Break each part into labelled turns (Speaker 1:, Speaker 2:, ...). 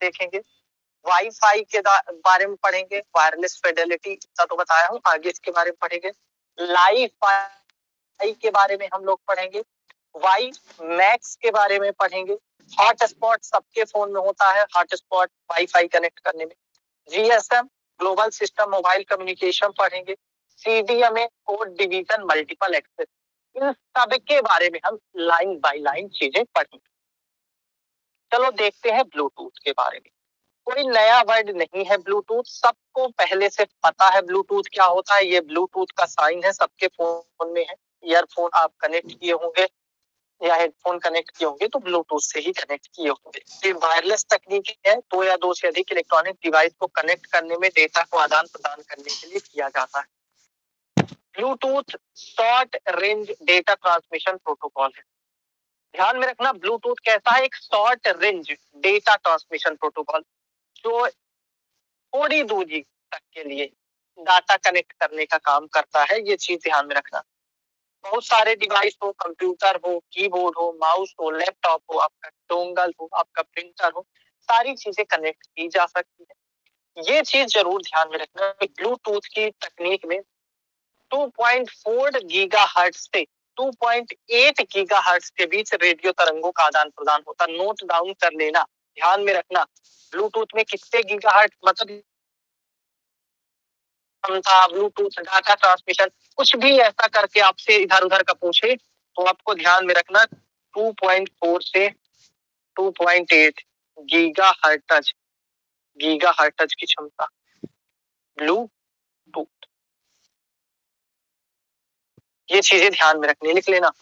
Speaker 1: देखेंगे, वाईफाई के बारे में पढ़ेंगे, वायरलेस फिडेलिटी का तो बताया हूँ, आगे इसके बारे में पढ़ेंगे, लाइफ फाई के बारे में हम लोग पढ़ेंगे, वाई मैक्स के बारे में पढ़ेंगे, हॉटस्पॉट सबके फोन में होता है, हॉटस्पॉट वाईफाई कनेक्ट करने में, GSM global system mobile communication पढ़ेंगे, CDMA code division multiple access, इन सब के बारे में हम लाइन बाय लाइन चीजें पढ़ेंगे। चलो देखते हैं ब्लूटूथ के बारे में। कोई नया वर्ड नहीं है ब्लूटूथ, सबको पहले से पता है ब्लूटूथ क्या होता है। ये ब्लूटूथ का साइन है, सबके फोन में है। ईयरफोन आप कनेक्ट किए होंगे या हेडफोन कनेक्ट किए होंगे तो ब्लूटूथ से ही कनेक्ट किए होंगे। ये वायरलेस तकनीक है, दो या दो से अधिक इलेक्ट्रॉनिक डिवाइस को कनेक्ट करने में डेटा को आदान प्रदान करने के लिए किया जाता है। Bluetooth short range data transmission protocol है। ध्यान में रखना, ब्लूटूथ कैसा है, एक short range data transmission protocol जो थोड़ी दूरी तक के लिए डाटा कनेक्ट करने का काम करता है। ये चीज ध्यान में रखना। बहुत सारे डिवाइस हो, कंप्यूटर हो, कीबोर्ड हो, माउस हो, लैपटॉप हो, आपका डोंगल हो, आपका प्रिंटर हो, सारी चीजें कनेक्ट की जा सकती है। ये चीज जरूर ध्यान में रखना कि ब्लूटूथ की तकनीक में 2.4 गीगाहर्ट्ज से 2.8 गीगाहर्ट्ज के बीच रेडियो तरंगों का आदान प्रदान होता है। नोट डाउन कर लेना, ध्यान में रखना। ब्लूटूथ में कितने गीगाहर्ट्ज मतलब ब्लूटूथ डाटा ट्रांसमिशन, कुछ भी ऐसा करके आपसे इधर उधर का पूछे तो आपको ध्यान में रखना 2.4 से 2.8 गीगाहर्ट्ज की क्षमता ब्लूटूथ। ये चीजें ध्यान में रखनी, लिख लेना।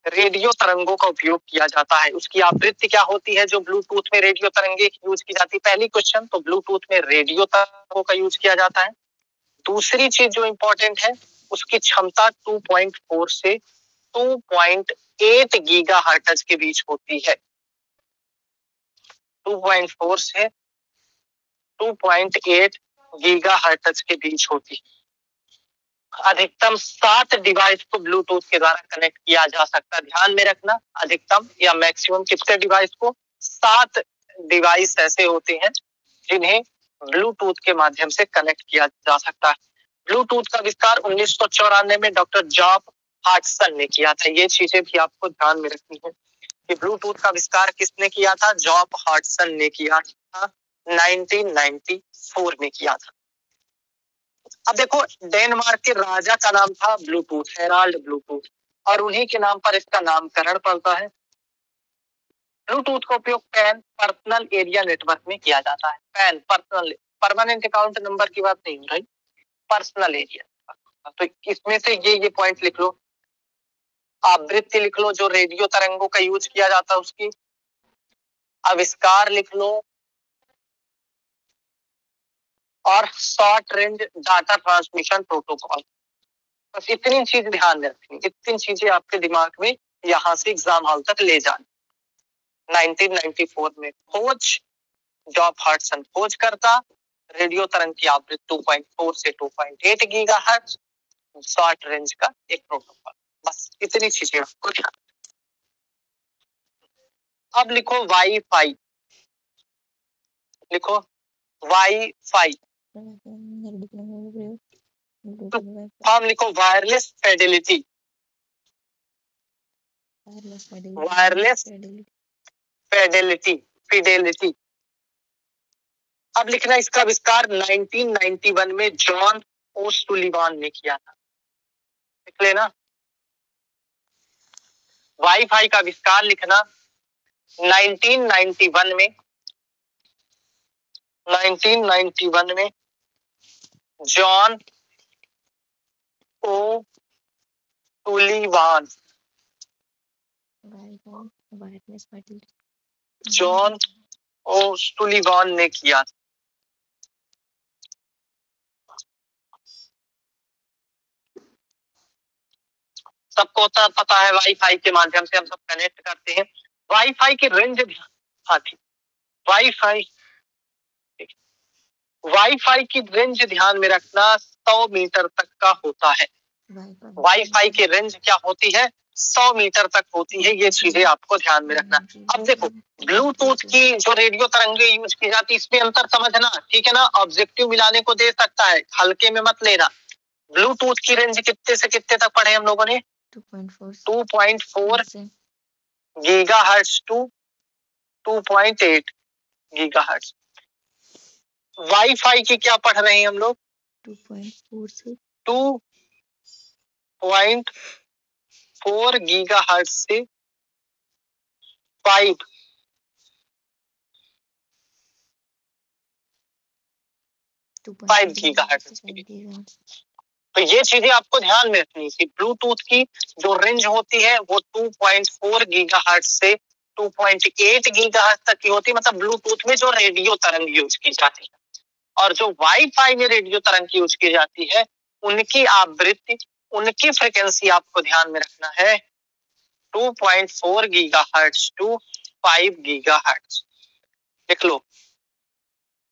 Speaker 1: रेडियो तरंगों का उपयोग किया जाता है, उसकी आवृत्ति क्या होती है जो ब्लूटूथ में रेडियो तरंगे यूज की जाती है। पहली क्वेश्चन तो ब्लूटूथ में रेडियो तरंगों का यूज किया जाता है। दूसरी चीज जो इंपॉर्टेंट है, उसकी क्षमता 2.4 से 2.8 गीगाहर्ट्ज के बीच होती है। 2.4 से 2.8 गीगाहर्ट्ज के बीच होती है। अधिकतम 7 डिवाइस को ब्लूटूथ के द्वारा कनेक्ट किया जा सकता है। ध्यान में रखना, अधिकतम या मैक्सिमम कितने डिवाइस को, 7 डिवाइस ऐसे होते हैं जिन्हें ब्लूटूथ के माध्यम से कनेक्ट किया जा सकता है। ब्लूटूथ का विस्तार 1994 में डॉक्टर जॉब हार्टसन ने किया था। ये चीजें भी आपको ध्यान में रखनी है कि ब्लूटूथ का विस्तार किसने किया था, जॉब हार्टसन ने किया था, 1994 में किया था। अब देखो, डेनमार्क के राजा का नाम था ब्लूटूथ, हेराल्ड ब्लूटूथ, और उन्हीं के नाम पर इसका नामकरण पड़ता है। ब्लूटूथ का उपयोग पैन पर्सनल एरिया नेटवर्क में किया जाता है। Pan personal, permanent account number की बात नहीं हो रही, पर्सनल एरिया। तो इसमें से ये पॉइंट लिख लो, आवृत्ति लिख लो जो रेडियो तरंगों का यूज किया जाता है उसकी, आविष्कार लिख लो, और short range data transmission protocol. बस इतनी चीज ध्यान में रखनी, इतनी चीजें आपके दिमाग में यहाँ से एग्जाम हॉल तक ले जानी। 1994 में खोज, जॉब हार्टसन खोज करता, रेडियो तरंग की आवृत्ति 2.4 से 2.8 गीगाहर्ट्ज, शॉर्ट रेंज का एक प्रोटोकॉल। बस इतनी चीजें आपको ध्यान। अब लिखो वाईफाई, लिखो वाईफाई, फॉर्म लिखो वायरलेस फिडेलिटी, वायरलेस फिडेलिटी। अब लिखना, इसका आविष्कार 1991 में जॉन ओसुलिवान ने किया था। लिख लेना, वाईफाई का आविष्कार लिखना 1991 में जॉन ओसुलिवान, जॉन ओसुलिवान ने किया। सबको पता है वाईफाई के माध्यम से हम सब कनेक्ट करते हैं। वाईफाई की रेंज, हाँ ठीक, वाईफाई की रेंज ध्यान में रखना 100 मीटर तक का होता है। वाईफाई की रेंज क्या होती है, 100 मीटर तक होती है। ये चीजें आपको ध्यान में रखना। अब देखो, ब्लूटूथ की जो रेडियो तरंगे यूज की जाती है, इसमें अंतर समझना, ठीक है ना। ऑब्जेक्टिव मिलाने को दे सकता है, हल्के में मत लेना। ब्लूटूथ की रेंज कितने से कितने तक पढ़े हम लोगों ने, 2.4 गीगाहर्ट्ज टू 2.8 गीगाहर्ट्ज। वाईफाई की क्या पढ़ रहे हैं हम लोग, 2.4 से 2.4 गीगाहर्ट्ज से 5 गीगाहर्ट्ज के बीच। तो ये चीजें आपको ध्यान में रखनी है। ब्लूटूथ की जो रेंज होती है वो 2.4 गीगाहर्ट्ज से 2.8 गीगाहर्ट्ज तक की होती है, मतलब ब्लूटूथ में जो रेडियो तरंग यूज की जाती है। और जो वाईफाई में रेडियो तरंग यूज की जाती है, उनकी आवृत्ति, उनकी फ्रीक्वेंसी आपको ध्यान में रखना है 2.4 गीगाहर्ट्ज टू 5 गीगाहर्ट्ज। लिख लो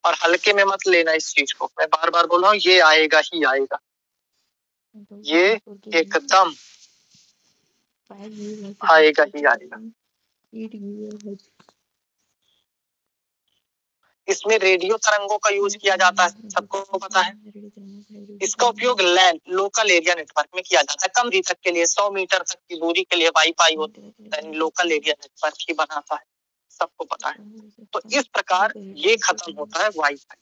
Speaker 1: और हल्के में मत लेना इस चीज को। मैं बार बार बोल रहा हूँ, ये आएगा ही आएगा, ये एकदम आएगा ही आएगा। इसमें रेडियो तरंगों का यूज किया जाता है, सबको पता है। इसका उपयोग लैन, लोकल एरिया नेटवर्क में किया जाता है। कम दूरी तक के लिए, 100 मीटर तक की दूरी के लिए वाईफाई होता है, लोकल एरिया नेटवर्क ही बनाता है, सबको पता है। तो इस प्रकार ये खत्म होता है वाईफाई।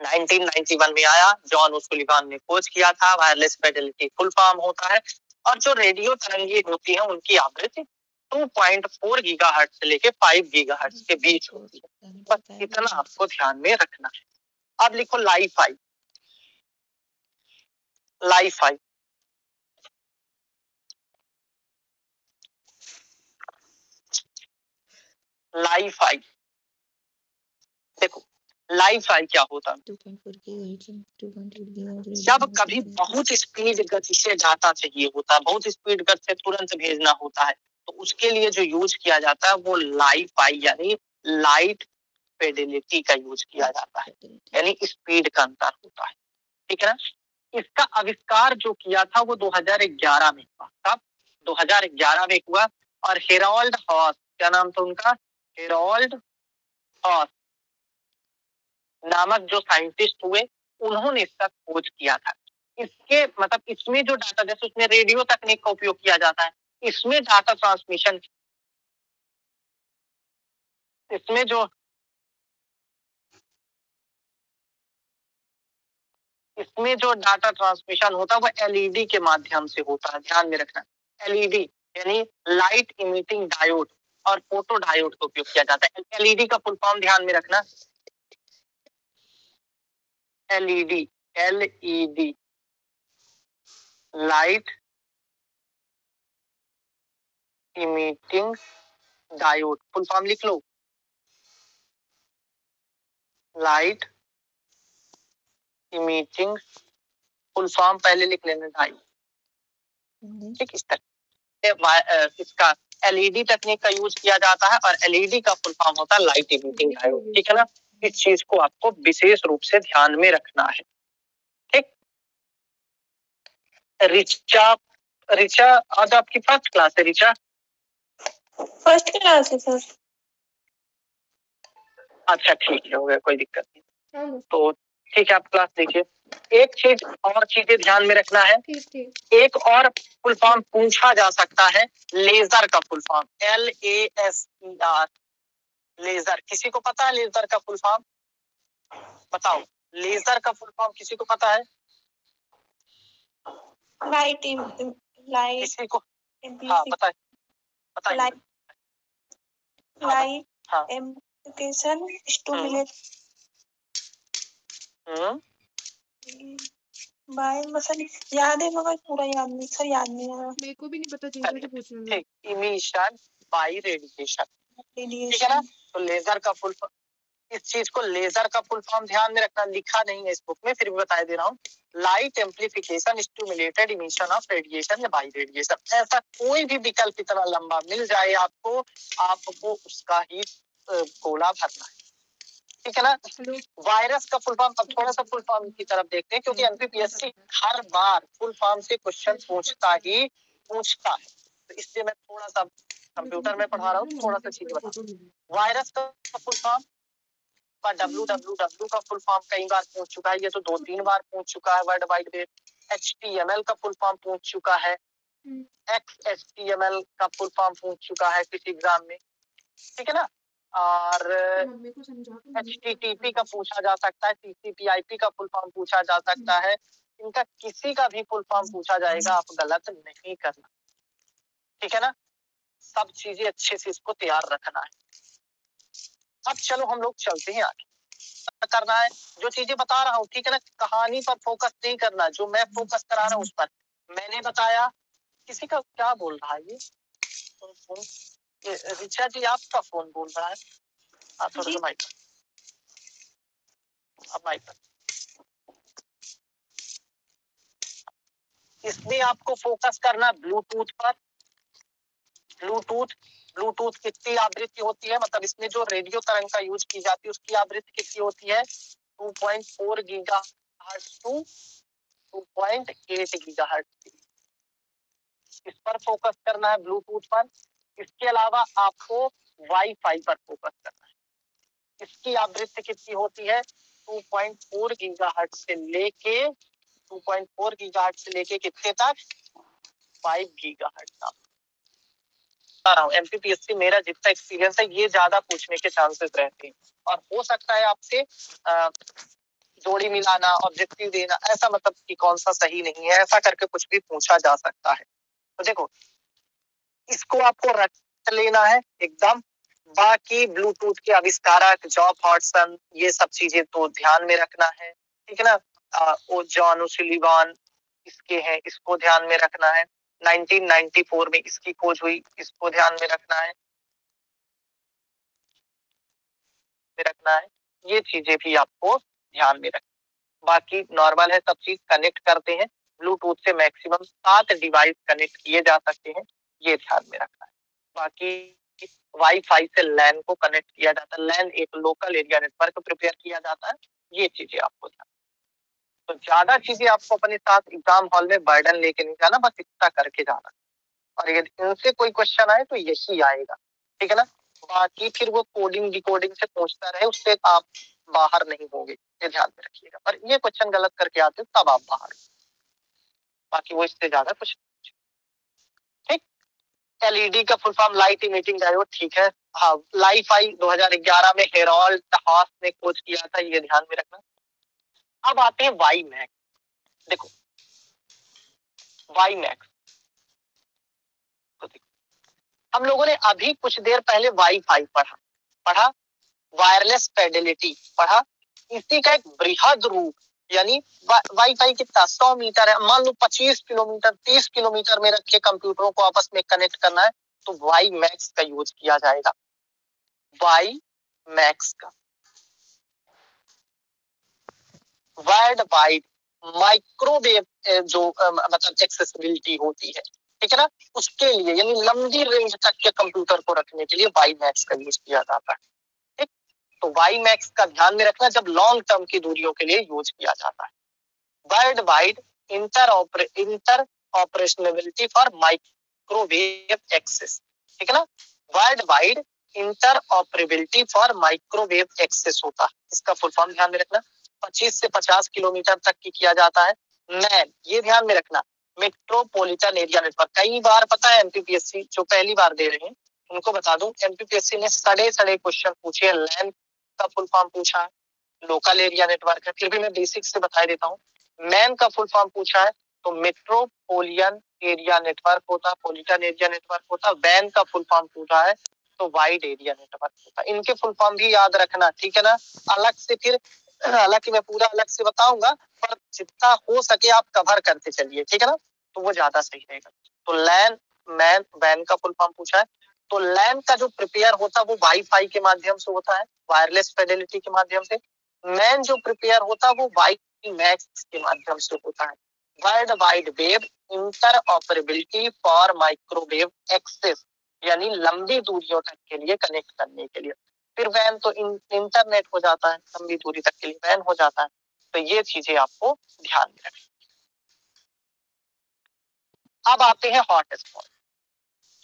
Speaker 1: 1991 में आया, जॉन ओसुलिवान ने खोज किया था। वायरलेस फिडेलिटी फुल फॉर्म होता है। और जो रेडियो तरंगे होती है, उनकी आवृत्ति 2.4 गीगाहर्ट्ज से लेके 5 गीगाहर्ट्ज के बीच होती है। बस इतना आपको ध्यान में रखना है। अब लिखो लाईफाई। लाईफाई लाईफाई देखो, लाईफाई क्या होता है, जब कभी बहुत स्पीड गति से डाटा चाहिए होता है, बहुत स्पीड गति से तुरंत भेजना होता है, तो उसके लिए जो यूज किया जाता है वो लाईफाई यानी लाइट फिडेलिटी का यूज किया जाता है, यानी स्पीड का अंतर होता है, ठीक है ना। इसका आविष्कार जो किया था वो 2011 में हुआ। कब? 2011 में हुआ। और हेरोल्ड हॉस, क्या नाम था उनका, हेरोल्ड हॉस नामक जो साइंटिस्ट हुए, उन्होंने इसका खोज किया था। इसके मतलब इसमें जो डाटा, जैसे उसमें रेडियो तकनीक का उपयोग किया जाता है, इसमें डाटा ट्रांसमिशन, इसमें जो डाटा ट्रांसमिशन होता है वो एलईडी के माध्यम से होता है, ध्यान में रखना। एलईडी यानी लाइट इमिटिंग डायोड और फोटो डायोड का उपयोग किया जाता है। एलईडी का फुल फॉर्म ध्यान में रखना, LED, LED light emitting diode, full form लिख लो, लाइट इमिटिंग, फुल फॉर्म पहले लिख लेना, डायोड। ठीक, इस तरह इसका एलईडी तकनीक का यूज किया जाता है और एलईडी का फुल फॉर्म होता है लाइट इमिटिंग डायोड, ठीक है ना। इस चीज को आपको विशेष रूप से ध्यान में रखना है, ठीक। रिचा आज आपकी फर्स्ट क्लास है। रिचा
Speaker 2: फर्स्ट क्लास है सर।
Speaker 1: अच्छा ठीक है, हो गया, कोई दिक्कत नहीं। तो ठीक है, आप क्लास देखिए। एक चीज और चीजें ध्यान में रखना है, एक और फुल फॉर्म पूछा जा सकता है, लेजर का फुल फॉर्म, LASER, लेजर। किसी को पता है लेजर का फुल फॉर्म? बताओ, लेजर का फुल फॉर्म किसी को पता है?
Speaker 2: लाइट
Speaker 1: किसी को? हाँ बताइए।
Speaker 2: Light amplification stimulate by muscle याद है मगर पूरा याद नहीं सर, याद नहीं आ रहा। मेरे को भी नहीं पता, जिनसे तो पूछ रही हूं।
Speaker 1: इमिशन बाय रेडिएशन, ठीक है ना। तो लेजर का फुल, इस चीज को लेजर का फुल फॉर्म ध्यान में रखना, लिखा नहीं है इस बुक में, फिर भी बता दे रहा हूँ। Light amplification stimulated emission of radiation या बाई रेडिएशन। ऐसा कोई भी विकल्प इतना लंबा मिल जाए आपको उसका ही गोला भरना है, ठीक है ना। वायरस का फुल फॉर्म, अब थोड़ा सा फुल फॉर्म की तरफ देखते हैं, क्योंकि एमपीपीएससी हर बार फुल फॉर्म से क्वेश्चन पूछता है, तो इसलिए मैं थोड़ा सा कंप्यूटर में पढ़ा रहा हूँ, थोड़ा सा चीजें बता। वायरस का फुल फॉर्म का www का फुल फॉर्म कई बार पूछ चुका है, ये तो 2-3 बार पूछ चुका है वर्ल्ड वाइड वेब। HTML का फुल फॉर्म पूछ चुका है, XHTML का फुल फॉर्म पूछ चुका है किसी एग्जाम में, ठीक है ना। और HTTP का पूछा जा सकता है, TCP/IP का फुल फॉर्म पूछा जा सकता है, इनका किसी का भी फुल फॉर्म पूछा जाएगा, आप गलत नहीं करना, ठीक है ना। सब चीजें अच्छे से इसको तैयार रखना है। अब चलो हम लोग चलते हैं आगे। करना है जो चीजें बता रहा हूँ, ठीक है ना, कहानी पर फोकस नहीं करना, जो मैं फोकस करा रहा हूँ उस पर। मैंने बताया, किसी का क्या बोल रहा है ये रिचा जी, आपका फोन बोल रहा है, आप थोड़ा सा माइक, अब माइक पर। इसमें आपको फोकस करना ब्लूटूथ पर। ब्लूटूथ कितनी आवृत्ति होती है, मतलब इसमें जो रेडियो तरंग का यूज की जाती है उसकी आवृत्ति कितनी होती है, 2.4 गीगाहर्ट्ज टू 2.8 गीगाहर्ट्ज। इस पर फोकस करना है, ब्लूटूथ पर। इसके अलावा आपको वाईफाई पर फोकस करना है। इसकी आवृत्ति कितनी होती है, 2.4 गीगाहर्ट्ज से लेके 2.4 गीगाहर्ट्ज से लेके कितने तक, 5 गीगाहर्ट्ज तक। एमपीपीएससी मेरा जितना एक्सपीरियंस है, ये ज्यादा पूछने के चांसेस रहते हैं, और हो सकता है आपसे जोड़ी मिलाना, ऑब्जेक्टिव देना, ऐसा मतलब कि कौन सा सही नहीं है, ऐसा करके कुछ भी पूछा जा सकता है। तो देखो, इसको आपको रख लेना है एकदम। बाकी ब्लूटूथ के आविष्कारक जॉब हॉटसन, ये सब चीजें तो ध्यान में रखना है, ठीक है ना। वो जॉन ओसुलिवान इसके हैं, इसको ध्यान में रखना है। 1994 में इसकी खोज हुई, इसको ध्यान में रखना है, ये चीजें भी आपको ध्यान में रखना। बाकी नॉर्मल है, सब चीज कनेक्ट करते हैं ब्लूटूथ से, मैक्सिमम 7 डिवाइस कनेक्ट किए जा सकते हैं, ये ध्यान में रखना है। बाकी वाईफाई से लैन को कनेक्ट किया जाता है, लैन एक लोकल एरिया नेटवर्क प्रिपेयर किया जाता है, ये चीजें आपको ध्यान। तो ज्यादा चीजें आपको अपने साथ एग्जाम हॉल में बर्डन लेके नहीं जाना, बस इतना करके जाना, और यदि इनसे कोई क्वेश्चन आए तो यही आएगा, ठीक है ना। बाकी फिर वो कोडिंग डिकोडिंग से पूछता रहे, उससे आप बाहर नहीं होंगे, ये ध्यान में रखिएगा। पर ये क्वेश्चन गलत करके आते हो तब आप बाहर, बाकी वो इससे ज्यादा कुछ, ठीक। एलईडी का full form light emitting diode, ठीक है। हाँ, लाइफाई 2011 में हेरोल्ड हास ने खोज किया था, ये ध्यान में रखना। अब आते हैं वाई मैक्स। देखो वाई मैक्स, तो देखो हम लोगों ने अभी कुछ देर पहले वाईफाई पढ़ा, वायरलेस फिडेलिटी पढ़ा। इसी का एक बृहद रूप, यानी वाईफाई कितना 100 मीटर है, मान लो 25 किलोमीटर 30 किलोमीटर में रखे कंप्यूटरों को आपस में कनेक्ट करना है, तो वाई मैक्स का यूज किया जाएगा। वाई मैक्स का वर्ल्ड वाइड माइक्रोवेव जो मतलब एक्सेसिबिलिटी होती है, ठीक है ना, उसके लिए, यानी लंबी रेंज तक के कंप्यूटर को रखने के लिए वाई मैक्स का यूज किया जाता है, ठीक। तो वाई मैक्स का ध्यान में रखना, जब लॉन्ग टर्म की दूरियों के लिए यूज किया जाता है। World wide interoperability for microwave access, ठीक है ना। World wide interoperability for microwave access होता है, इसका फुल फॉर्म ध्यान में रखना। 25 से 50 किलोमीटर तक की किया जाता है। मैन, ये ध्यान में रखना, मेट्रोपॉलिटन एरिया नेटवर्क। कई बार पता है एमपीपीएससी जो पहली बार दे रहे हैं उनको बता दूं, एमपीपीएससी ने सड़े क्वेश्चन पूछे। लैन का फुल फॉर्म पूछा है, लोकल एरिया नेटवर्क है, फिर भी मैं बेसिक से बता देता हूँ। मैन का फुल फॉर्म पूछा है तो मेट्रोपोलियन एरिया नेटवर्क होता, पॉलिटन एरिया नेटवर्क होता। वैन का फुल फॉर्म पूछा है तो वाइड एरिया नेटवर्क होता। इनके फुल फॉर्म भी याद रखना, ठीक है ना। अलग से फिर, हालांकि मैं पूरा अलग से बताऊंगा, पर जितना हो सके आप कवर करते चलिए, ठीक है ना, तो वो ज्यादा सही रहेगा। तो लैन, मैन, वैन का फुल फॉर्म पूछा है, तो लैन का जो प्रिपेयर होता है वो वाईफाई के माध्यम से होता है, वायरलेस फिडेलिटी के माध्यम से। मैन जो प्रिपेयर होता है वो वाई मैक्स के माध्यम से होता है, world wide web interoperability for microwave access, यानी लंबी दूरियों तक के लिए कनेक्ट करने के लिए। फिर वैन तो इंटरनेट हो जाता है, लंबी दूरी तक के लिए वैन हो जाता है। तो ये चीजें आपको ध्यान में रखनी। अब आते हैं हॉटस्पॉट।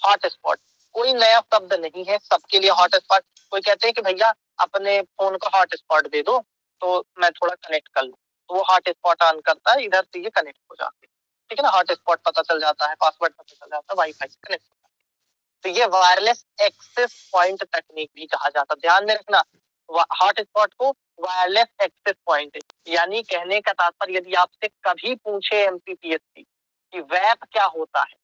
Speaker 1: हॉटस्पॉट कोई नया शब्द नहीं है, सबके लिए हॉटस्पॉट। कोई कहते हैं कि भैया अपने फोन का हॉटस्पॉट दे दो तो मैं थोड़ा कनेक्ट कर लूं, तो वो हॉटस्पॉट ऑन करता है, इधर से ये कनेक्ट हो जाते हैं, ठीक है ना। हॉटस्पॉट पता चल जाता है, पासवर्ड पता चल जाता है, वाईफाई से कनेक्ट हो जाता है। तो ये वायरलेस एक्सेस पॉइंट तकनीक भी कहा जाता है, ध्यान में रखना। हॉटस्पॉट को वायरलेस एक्सेस पॉइंट, यानी कहने का तात्पर्य यदि आपसे कभी पूछे एमपीपीएससी कि वेब क्या होता है,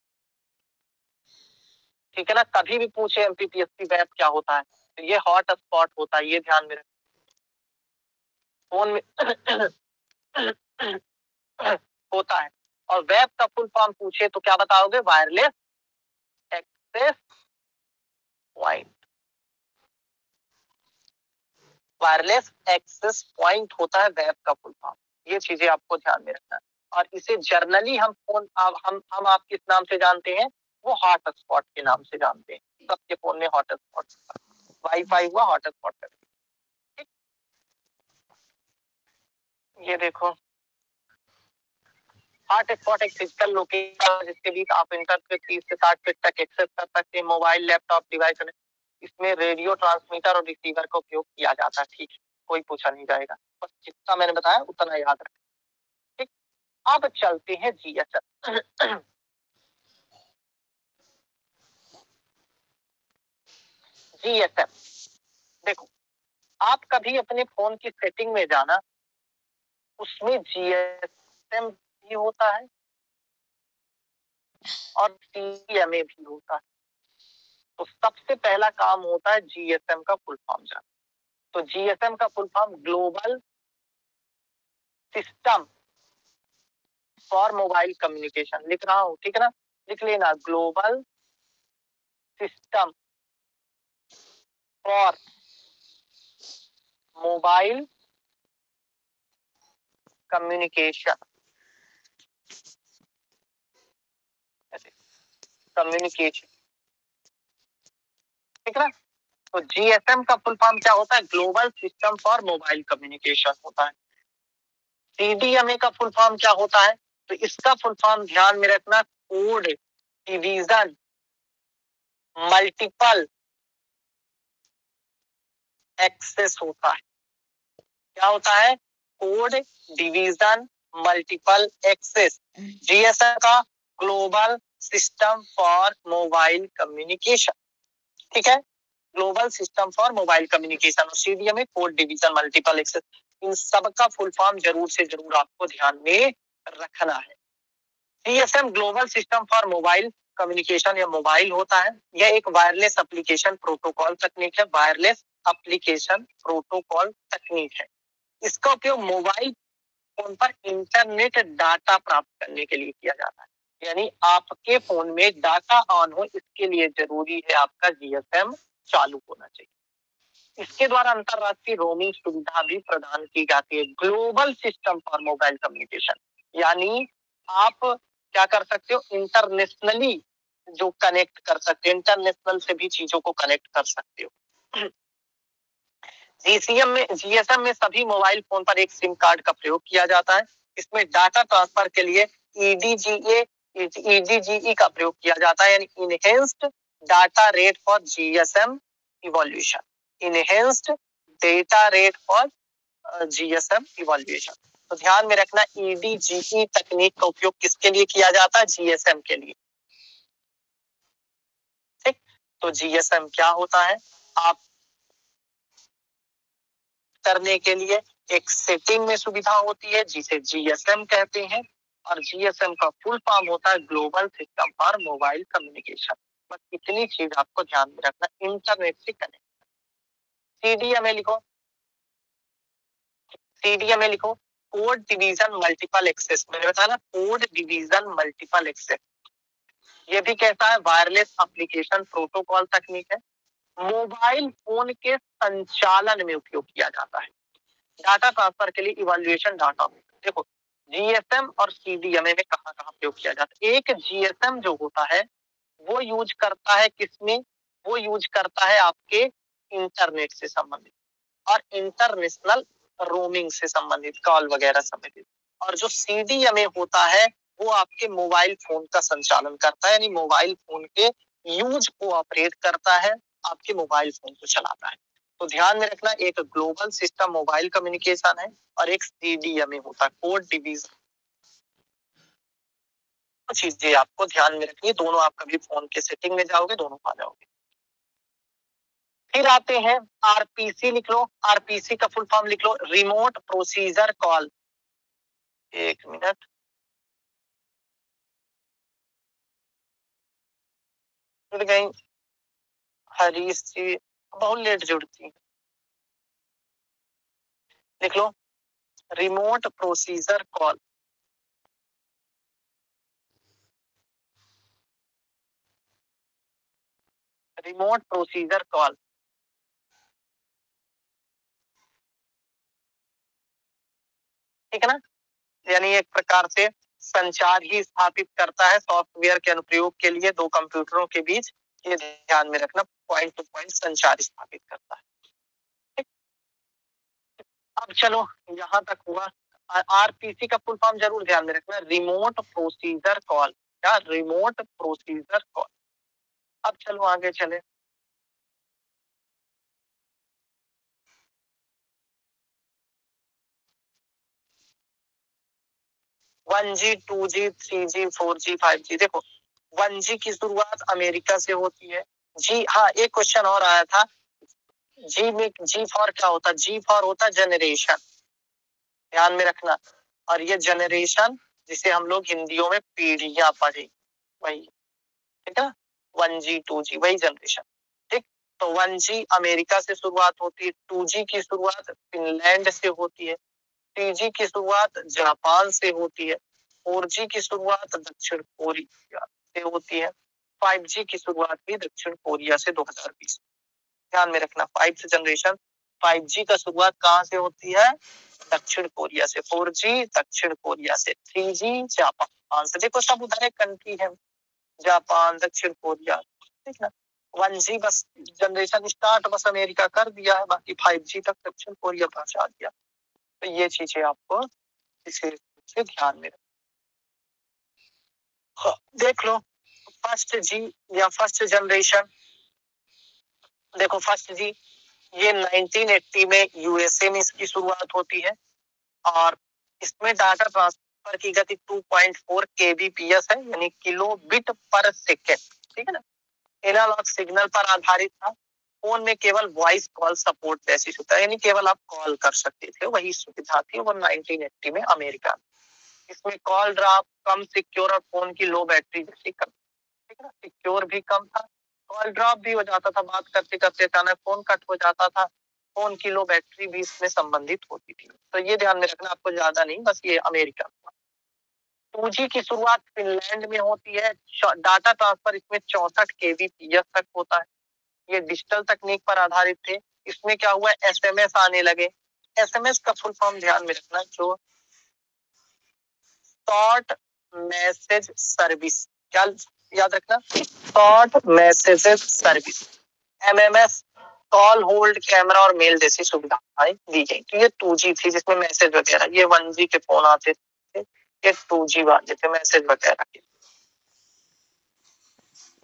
Speaker 1: ठीक है ना, कभी भी पूछे एमपीपीएससी वेब क्या होता है, तो ये हॉटस्पॉट होता है, ये ध्यान में रखना। फोन में होता है। और वेब का फुल फॉर्म पूछे तो क्या बताओगे? Wireless access point. Wireless access point होता है वेब का फुल फॉर्म। ये चीजें आपको ध्यान में रखना है। और इसे जर्नली हम फोन हम आप किस नाम से जानते हैं? वो हॉटस्पॉट के नाम से जानते हैं। सबके फोन में हॉटस्पॉट, वाईफाई हुआ हॉटस्पॉट। ठीक, ये देखो हॉटस्पॉट एक फिजिकल लोकेशन जिसके बीच आप इंटरनेट 30 से 60 फीट तक एक्सेस कर सकते हैं, मोबाइल लैपटॉप डिवाइस। इसमें रेडियो ट्रांसमीटर और रिसीवर का उपयोग किया जाता है। ठीक है, कोई पूछा नहीं जाएगा, बस जितना मैंने बताया उतना याद रखें। ठीक, अब चलते हैं जीएसएम। जीएसएम देखो, आप कभी अपने फोन की सेटिंग में जाना, उसमें जीएसएम भी होता है और सीएमए भी होता है। तो सबसे पहला काम होता है जीएसएम का फुल फॉर्म जाना। तो जीएसएम का full form global system for mobile communication लिख रहा हूं, ठीक है ना, लिख लेना, global system for mobile communication. Communication, ठीक है ना। तो जीएसएम का फुल फॉर्म क्या होता है? Global system for mobile communication होता है। सीडीएमए का फुल फॉर्म क्या होता है? तो इसका फुल फॉर्म ध्यान में रखना, कोड डिवीजन मल्टीपल एक्सेस होता है। क्या होता है? Code division multiple access. GSM का global system for mobile communication, ठीक है, global system for mobile communication. और CDMA code division multiple access. इन सब का फुल फॉर्म जरूर से जरूर आपको ध्यान में रखना है। GSM global system for mobile communication या मोबाइल होता है। यह एक वायरलेस एप्लीकेशन प्रोटोकॉल तकनीक है। वायरलेस एप्लीकेशन प्रोटोकॉल तकनीक है। इसका उपयोग मोबाइल फोन पर इंटरनेट डाटा प्राप्त करने के लिए किया जाता है। यानी आपके फोन में डाटा ऑन हो, इसके लिए जरूरी है आपका जीएसएम चालू होना चाहिए। इसके द्वारा अंतरराष्ट्रीय रोमिंग सुविधा भी प्रदान की जाती है। Global system for mobile communication, यानी आप क्या कर सकते हो? इंटरनेशनली जो कनेक्ट कर सकते हो, इंटरनेशनल से भी चीजों को कनेक्ट कर सकते हो। जीएसएम में सभी मोबाइल फोन पर एक सिम कार्ड का प्रयोग किया जाता है। इसमें डाटा ट्रांसफर के लिए ईडीजीई का प्रयोग किया जाता है, यानी enhanced data rate for GSM evolution. Enhanced data rate for GSM evolution. तो ध्यान में रखना, ईडीजीई तकनीक का उपयोग किसके लिए किया जाता है? जीएसएम के लिए। ठीक, तो जीएसएम क्या होता है? आप करने के लिए एक सेटिंग में सुविधा होती है जिसे जीएसएम कहते हैं। और जीएसएम का फुल फॉर्म होता है global system for mobile communication. बस इतनी चीज आपको ध्यान में रखना, इंटरनेट से कनेक्ट। सीडीएमए लिखो, सीडीएमए लिखो, कोड डिवीजन मल्टीपल एक्सेस। मैंने बताया ना, कोड डिवीजन मल्टीपल एक्सेस। ये भी कहता है वायरलेस एप्लीकेशन प्रोटोकॉल तकनीक है। मोबाइल फोन के संचालन में उपयोग किया जाता है। डाटा ट्रांसफर के लिए इवैल्यूएशन डाटा। देखो, जीएसएम और सीडीएमए में कहां कहां उपयोग किया जाता है? एक जीएसएम जो होता है वो यूज करता है किसमें? वो यूज करता है आपके इंटरनेट से संबंधित, और इंटरनेशनल रोमिंग से संबंधित, कॉल वगैरह संबंधित। और जो CDMA होता है वो आपके मोबाइल फोन का संचालन करता है, यानी मोबाइल फोन के यूज को ऑपरेट करता है, आपके मोबाइल फोन को चलाता है। तो ध्यान में रखना, एक ग्लोबल सिस्टम मोबाइल कम्युनिकेशन है और एक CDMA होता है, कोड डिवीजन। चीजें आपको ध्यान में रखनी है, दोनों आप कभी फोन के सेटिंग में जाओगे दोनों पा जाओगे। फिर आते हैं RPC, लिख लो, RPC का फुल फॉर्म लिख लो, रिमोट प्रोसीजर कॉल। एक मिनट, जुड़ गई हरीश जी, बहुत लेट जुड़ती, लिख लो remote procedure call. Remote procedure call, ठीक है ना, यानी एक प्रकार से संचार ही स्थापित करता है सॉफ्टवेयर के अनुप्रयोग के लिए दो कंप्यूटरों के बीच। ये ध्यान में रखना, पॉइंट टू पॉइंट संचार स्थापित करता है। अब चलो यहाँ तक हुआ। RPC का फुल फॉर्म जरूर ध्यान में रखना, रिमोट प्रोसीजर कॉल, क्या, रिमोट प्रोसीजर कॉल। अब चलो आगे चले। वन जी, 2G, 3G, 4G, 5G। देखो 1G की शुरुआत अमेरिका से होती है। जी हाँ, एक क्वेश्चन और आया था, जी में जी फॉर क्या होता है? जी फॉर होता है जनरेशन, ध्यान में रखना। और ये जनरेशन जिसे हम लोग हिंदियों में पीढ़ियां पढ़े, वही, ठीक है, 1G 2G वही जनरेशन, ठीक। तो 1G अमेरिका से शुरुआत होती है, 2G की शुरुआत फिनलैंड से होती है, 3G की शुरुआत जापान से होती है, 4G की शुरुआत दक्षिण कोरिया से होती है, 5G की शुरुआत भी दक्षिण कोरिया से 2020। ध्यान में रखना, 5th जनरेशन 5G का शुरुआत कहाँ से होती है? दक्षिण कोरिया से, 4G दक्षिण कोरिया से, 3G जापान से। देखो सब उधर एक कंट्री है, जापान, दक्षिण कोरिया, ठीक ना। 1G बस जनरेशन स्टार्ट बस अमेरिका कर दिया है, बाकी 5G तक दक्षिण कोरिया पहुंचा दिया। तो ये चीजें आपको इसे से ध्यान में रखो। देख लो फर्स्ट जी या फर्स्ट जनरेशन, देखो फर्स्ट जी ये 1980 में USA में इसकी शुरुआत होती है, और इसमें डाटा ट्रांसफर की गति 2.4 kbps है, यानी किलोबिट पर सेकेंड, ठीक है ना। एनालॉग सिग्नल पर आधारित था, फोन में केवल वॉइस कॉल सपोर्ट जैसी सुविधा, यानी केवल आप कॉल कर सकते थे, वही सुविधा थी वो 1980 में अमेरिका में। इसमें कॉल ड्रॉप कम सिक्योर और फोन की लो बैटरी जैसी कम, ठीक है ना, सिक्योर भी कम था, कॉल ड्रॉप भी हो जाता था, बात करते करते अचानक फोन कट हो जाता था, फोन की लो बैटरी भी इसमें संबंधित होती थी। तो ये ध्यान में रखना, आपको ज्यादा नहीं, बस ये अमेरिका। 2G की शुरुआत फिनलैंड में होती है, डाटा ट्रांसफर इसमें 64 kbps तक होता है, ये डिजिटल तकनीक पर आधारित थे। इसमें क्या हुआ, SMS आने लगे। SMS का फुल फॉर्म ध्यान में रखना, जो शॉर्ट मैसेज सर्विस, क्या याद रखना, short messages service, MMS, call hold camera और मेल जैसी सुविधाएं दी गई। तो ये 2G थी जिसमें मैसेज वगैरह, ये 1G के फोन आते थे, ये 2G वाले थे मैसेज वगैरह के।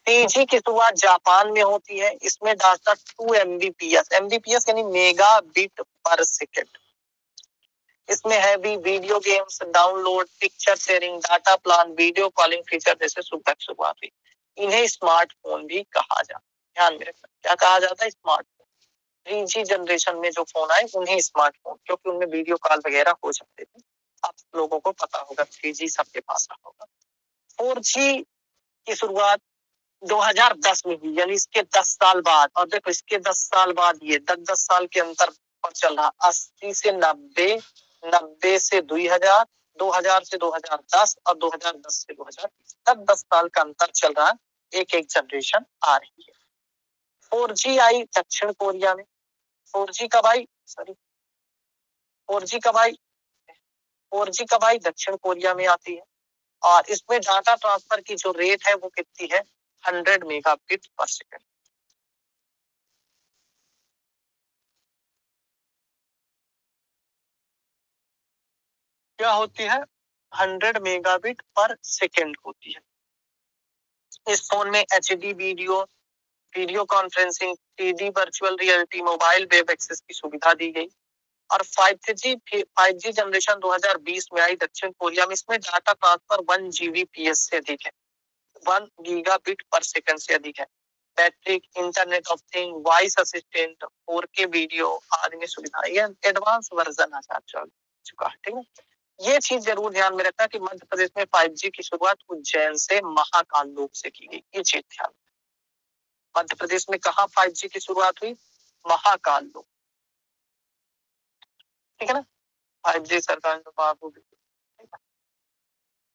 Speaker 1: 3G की शुरुआत जापान में होती है, इसमें डाटा 2 MBPS यानी मेगा बिट पर सेकेंड। इसमें है भी video games download, picture sharing, data plan, video calling feature जैसे सुविधा शुरुआत हुई। इन्हें स्मार्टफोन भी कहा जाता है, ध्यान में रखना, क्या कहा जाता है, स्मार्टफोन। 3G जनरेशन में जो फोन आए उन्हें स्मार्टफोन, क्योंकि उनमें वीडियो कॉल वगैरह हो जाते थे, आप लोगों को पता होगा 3G सबके पास होगा। 4G की शुरुआत 2010 में हुई, यानी इसके 10 साल बाद। और देखो इसके 10 साल बाद ये 10 साल के अंतर पर चल रहा, 80 से 90, 90 से 2000, 2000 से 2010 और 2010 से 2020, तब 10 साल का अंतर चल रहा है, एक एक जनरेशन आ रही है। 4G आई दक्षिण कोरिया में, 4G कब आई, सॉरी 4G कब आई, 4G कब आई, दक्षिण कोरिया में आती है। और इसमें डाटा ट्रांसफर की जो रेट है वो कितनी है, 100 मेगाबिट पर सेकेंड। क्या होती है? 100 मेगाबिट पर सेकेंड होती है। इस फोन में HD video conferencing, 3D virtual reality, mobile web access की सुविधा दी गई। और 5G जनरेशन 2020 में आई दक्षिण कोरिया में। इसमें डाटा ट्रांसफर 1 Gbps से अधिक है, 1 गीगाबिट पर सेकंड से अधिक है। Battery, internet of thing, voice assistant, 4K video आदि में सुविधा। ये एडवांस वर्जन आ चुका है। ठीक है, ये चीज जरूर ध्यान में रखना कि मध्य प्रदेश में 5G की शुरुआत उज्जैन से, महाकाल लोक से की गई। ये चीज ध्यान, मध्य प्रदेश में कहा 5G की शुरुआत हुई? महाकाल लोक। ठीक है ना, 5G सरकार में बाबू